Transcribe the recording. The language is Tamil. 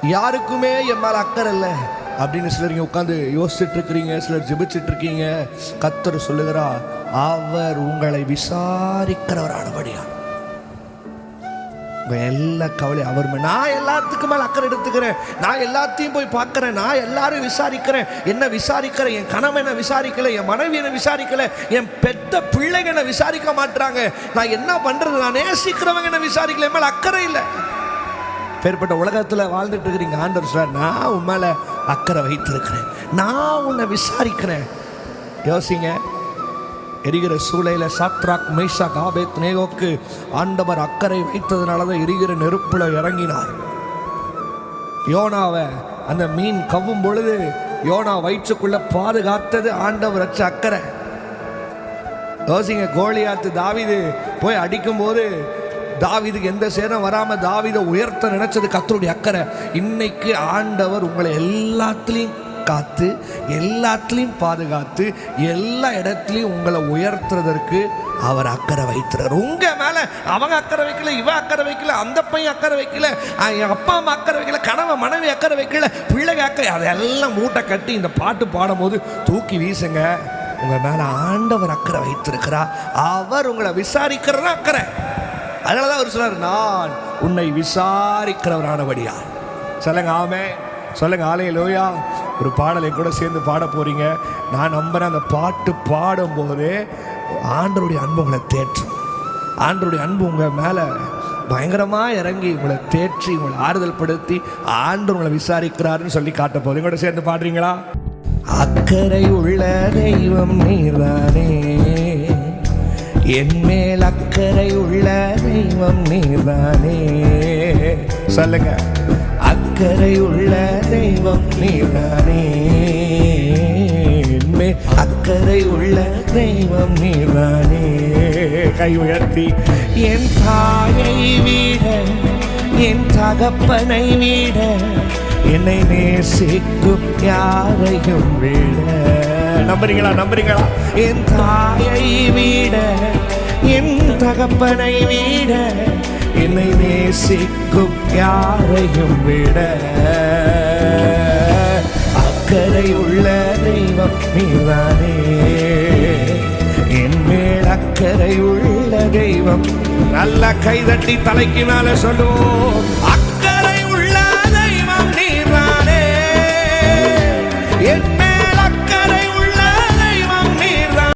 யாருக்குமே என் மேல அக்கறை இல்லை அப்படின்னு சிலர் இங்கே உட்காந்து யோசிச்சுட்டு இருக்கிறீங்க, சிலர் ஜெபிச்சுட்டு இருக்கீங்க. கர்த்தர் சொல்லுகிறா, அவர் உங்களை விசாரிக்கிறவரானபடியா எல்லா கவலை அவர். நான் எல்லாத்துக்கும் மேல அக்கறை எடுத்துக்கிறேன், நான் எல்லாத்தையும் போய் பார்க்கிறேன், நான் எல்லாரும் விசாரிக்கிறேன். என்ன விசாரிக்கிறேன்? என் கணவன் என்ன விசாரிக்கல, என் மனைவி என்ன விசாரிக்கல, என் பெத்த பிள்ளைங்க என்ன விசாரிக்க மாட்டாங்க. நான் என்ன பண்றது? நான் நேசிக்கிறவங்க என்ன விசாரிக்கல, என் மேல அக்கறை இல்லை. பேர்பட்ட உலகத்தில் வாழ்ந்துட்டு இருக்கிறீங்க. ஆண்டவர் சொல்றார், நான் உன் மேல அக்கறை வைத்திருக்கிறேன், நான் உன்னை விசாரிக்கிறேன். யோசிங்க, எரிகிற சூளையில சாத்ராக் மேஷாக் ஆபேத்நேகோக்கு ஆண்டவர் அக்கறை வைத்ததுனால தான் எரிகிற நெருப்புல இறங்கினார். யோனாவை அந்த மீன் கவ்வும் பொழுது யோனா வயிற்றுக்குள்ள பாதுகாத்தது ஆண்டவர் வச்ச அக்கறை. யோசிங்க, கோலியாத்து தாவீது போய் அடிக்கும் போது தாவீதுக்கு எந்த சேதம் வராம தாவீதை உயர்த்த நினைச்சது கர்த்தருடைய அக்கறை. இன்னைக்கு ஆண்டவர் உங்களை எல்லாத்துலேயும் காத்து, எல்லாத்துலேயும் பாதுகாத்து, எல்லா இடத்துலையும் உங்களை உயர்த்துறதற்கு அவர் அக்கறை வைக்கிறார். உங்க மேல அவங்க அக்கறை வைக்கல, இவ அக்கறை வைக்கல, அந்த பையன் அக்கறை வைக்கல, என் அப்பா அம்மா அக்கறை வைக்கல, கணவன் மனைவி அக்கறை வைக்கல, பிள்ளைங்க அக்கறை, அதெல்லாம் மூட்டை கட்டி இந்த பாட்டு பாடும் போது தூக்கி வீசுங்க. உங்க மேல ஆண்டவர் அக்கறை வைத்திருக்கிறா, அவர் உங்களை விசாரிக்கிறதா அக்கறை. அதனாலதான் அவர் சொல்றாரு, நான் உன்னை விசாரிக்கிறவரானபடியா. சொல்லுங்க ஆமே, சொல்லுங்க ஹல்லேலூயா. ஒரு பாடலை கூட சேர்ந்து பாட போறீங்க. நான் நம்புறேன், அந்த பாட்டு பாடும் போதே ஆண்டவருடைய அன்பு உங்களை தேற்றும். ஆண்டவருடைய அன்பு உங்க மேல பயங்கரமா இறங்கி உங்களை தேற்றி, உங்களை ஆறுதல் படுத்தி ஆண்டவர் உங்களை விசாரிக்கிறாருன்னு சொல்லி காட்ட போது கூட சேர்ந்து பாடுறீங்களா? அக்கறை உள்ள தெய்வம் நீர்தானே, என் மேல் அக்கறை உள்ள தெய்வம் நீர்தானே. சொல்லுங்க, அக்கறை உள்ள தெய்வம் நீர்தானே, என் மேல் அக்கறை உள்ள தெய்வம் நீர்தானே. கை உயர்த்தி, என் தாயை விட, என் தகப்பனை விட, என்னை நேசிக்கும் யாரையும் விட. நம்புறீங்களா? நம்புறீங்களா? என் தாயை விட, என் தகப்பனை விட, என்னை நேசிக்கும் யாரையும் விட அக்கறை உள்ள தெய்வம் நீர்தானே, என் மேல் அக்கறை உள்ள தெய்வம். நல்ல கைதட்டி தலைக்கு மேல சொல்லுவோம்,